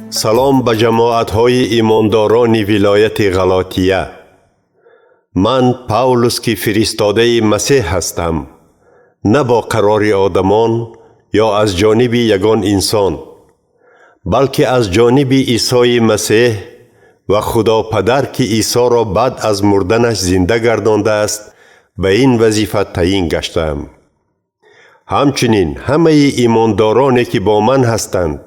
سلام به جماعت‌های ایمانداران ولایت غلاطیه. من پاولوس که فرستاده مسیح هستم، نه با قرار آدمان یا از جانب یگان انسان، بلکه از جانب عیسی مسیح و خدا پدر که عیسی را بعد از مردنش زنده گردانده است به این وظیفه تعیین گشتم. همچنین همه ایماندارانی که با من هستند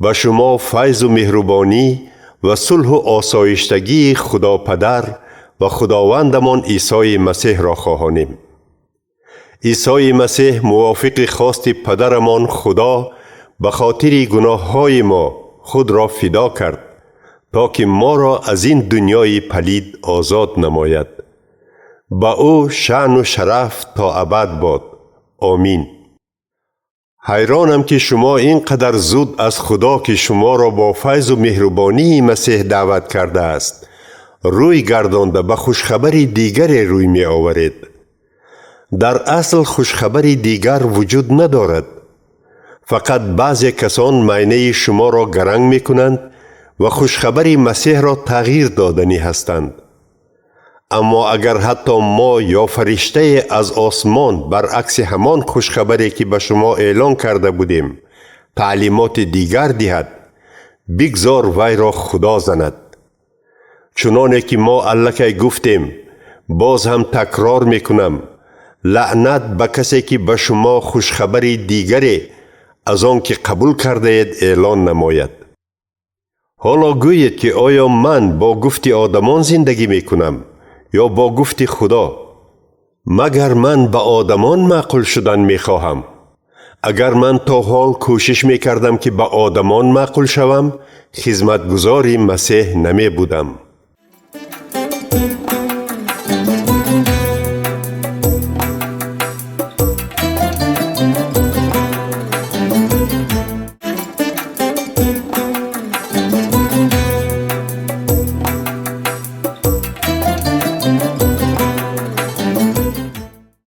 و شما فیض و مهربانی و صلح و آسایشتگی خدا پدر و خداوندمان عیسی مسیح را خواهانیم. عیسی مسیح موافق خواست پدرمان خدا به خاطر گناههای ما خود را فدا کرد تا که ما را از این دنیای پلید آزاد نماید. با او شأن و شرف تا ابد باد. آمین. حیرانم که شما اینقدر زود از خدا که شما را با فیض و مهربانی مسیح دعوت کرده است روی گردانده به خوشخبری دیگر روی می آورید. در اصل خوشخبری دیگر وجود ندارد. فقط بعضی کسان معنی شما را گرنگ می کنند و خوشخبری مسیح را تغییر دادنی هستند. اما اگر حتی ما یا فرشته از آسمان برعکس همان خوشخبری که به شما اعلان کرده بودیم تعلیمات دیگر دهد، بگذار وی را خدا زند. چنانه که ما الکی گفتیم، باز هم تکرار میکنم، لعنت به کسی که به شما خوشخبری دیگری از آن که قبول کرده اید اعلان نماید. حالا گویید که آیا من با گفت آدمان زندگی میکنم یا با گفت خدا؟ مگر من به آدمان معقول شدن میخواهم؟ اگر من تا حال کوشش میکردم که به آدمان معقول شوم، خدمتگزار مسیح نمی بودم.